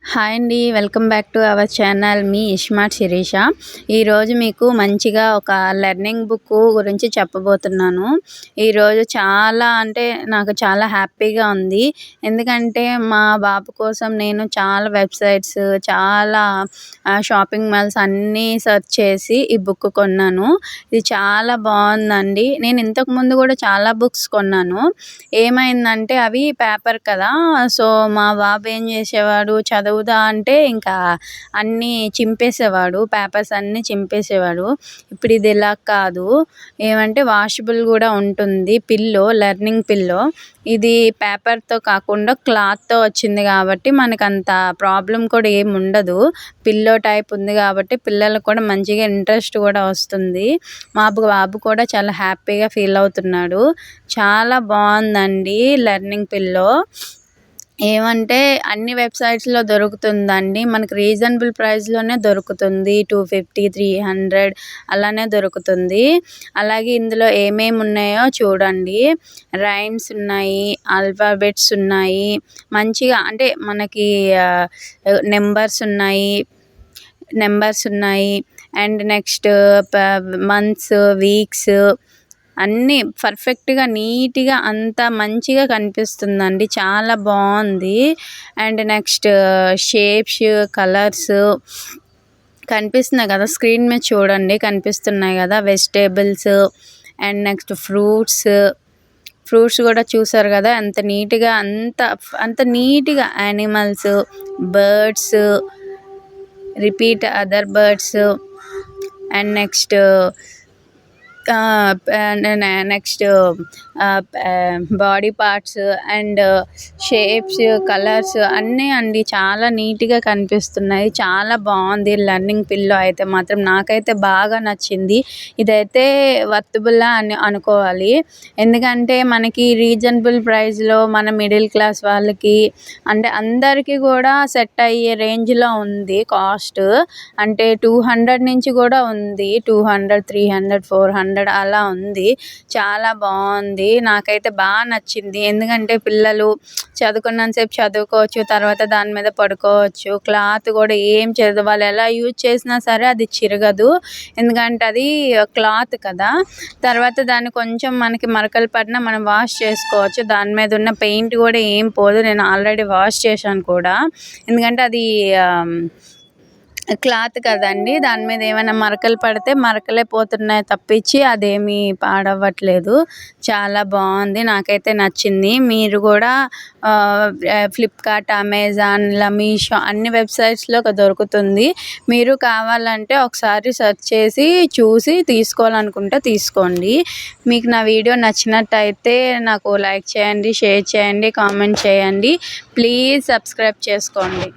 Hi అండి. Welcome back to our channel. మీ iSmart Shirisha. ఈరోజు మీకు మంచిగా ఒక లెర్నింగ్ బుక్ గురించి చెప్పబోతున్నాను. ఈరోజు నాకు చాలా హ్యాపీగా ఉంది. ఎందుకంటే మా బాబు కోసం నేను చాలా వెబ్సైట్స్, చాలా షాపింగ్ మాల్స్ అన్నీ సెర్చ్ చేసి ఈ బుక్ కొన్నాను. ఇది చాలా బాగుందండి. నేను ఇంతకుముందు కూడా చాలా బుక్స్ కొన్నాను. ఏమైందంటే అవి పేపర్ కదా. సో మా బాబు ఏం చేసేవాడు, చదువుదా అంటే ఇంకా అన్నీ చింపేసేవాడు, పేపర్స్ అన్నీ చింపేసేవాడు. ఇప్పుడు ఇది ఇలా కాదు. ఏమంటే వాషబుల్ కూడా ఉంటుంది. లెర్నింగ్ పిల్లో ఇది పేపర్తో కాకుండా క్లాత్తో వచ్చింది కాబట్టి మనకంత ప్రాబ్లం కూడా ఏమి ఉండదు. పిల్లో టైప్ ఉంది కాబట్టి పిల్లలకు కూడా మంచిగా ఇంట్రెస్ట్ కూడా వస్తుంది. మా బాబు కూడా చాలా హ్యాపీగా ఫీల్ అవుతున్నాడు. చాలా బాగుందండి లెర్నింగ్ పిల్లో. ఏమంటే అన్ని వెబ్సైట్స్లో దొరుకుతుందండి. మనకు రీజనబుల్ ప్రైస్లోనే దొరుకుతుంది. 250, 300 అలానే దొరుకుతుంది. అలాగే ఇందులో ఏమేమి ఉన్నాయో చూడండి. రైమ్స్ ఉన్నాయి, ఆల్ఫాబెట్స్ ఉన్నాయి, మంచిగా అంటే మనకి నెంబర్స్ ఉన్నాయి అండ్ నెక్స్ట్ మంత్స్, వీక్స్ అన్నీ పర్ఫెక్ట్గా, నీట్గా అంతా మంచిగా కనిపిస్తుందండి. చాలా బాగుంది. అండ్ నెక్స్ట్ షేప్స్, కలర్స్ కనిపిస్తున్నాయి కదా, స్క్రీన్ మీద చూడండి, కనిపిస్తున్నాయి కదా. వెజిటేబుల్స్ అండ్ నెక్స్ట్ ఫ్రూట్స్ కూడా చూసారు కదా ఎంత నీట్గా, అంత నీట్గా. Animals, birds, repeat other birds and next body parts and shapes, colours అన్నీ అండి చాలా నీట్గా కనిపిస్తున్నాయి. చాలా బాగుంది లెర్నింగ్ పిల్లో అయితే మాత్రం. నాకైతే బాగా నచ్చింది. ఇదైతే వర్తబుల్ అని అనుకోవాలి. ఎందుకంటే మనకి రీజనబుల్ ప్రైస్లో మన మిడిల్ క్లాస్ వాళ్ళకి అంటే అందరికీ కూడా సెట్ అయ్యే రేంజ్లో ఉంది. కాస్ట్ అంటే 200 నుంచి కూడా ఉంది. 200, 300, 400 అలా ఉంది. చాలా బాగుంది. నాకైతే బాగా నచ్చింది. ఎందుకంటే పిల్లలు చదువుకున్నంతసేపు చదువుకోవచ్చు, తర్వాత దాని మీద పడుకోవచ్చు. క్లాత్ కూడా ఏం చేయదు, వాళ్ళు ఎలా యూజ్ చేసినా సరే అది చిరగదు. ఎందుకంటే అది క్లాత్ కదా. తర్వాత దాన్ని కొంచెం మనకి మరకలు పడినా మనం వాష్ చేసుకోవచ్చు. దాని మీద ఉన్న పెయింట్ కూడా ఏం పోదు. నేను ఆల్రెడీ వాష్ చేశాను కూడా. ఎందుకంటే అది క్లాత్ కదండి. దాని మీద ఏమైనా మరకలు పడితే మరకలే పోతున్నాయి తప్పించి అదేమీ పాడవ్వట్లేదు. చాలా బాగుంది. నాకైతే నచ్చింది. మీరు కూడా ఫ్లిప్కార్ట్, అమెజాన్, మీషో అన్ని వెబ్సైట్స్లో దొరుకుతుంది. మీరు కావాలంటే ఒకసారి సెర్చ్ చేసి చూసి తీసుకోవాలనుకుంటే తీసుకోండి. మీకు నా వీడియో నచ్చినట్టయితే నాకు లైక్ చేయండి, షేర్ చేయండి, కామెంట్ చేయండి. ప్లీజ్ సబ్స్క్రైబ్ చేసుకోండి.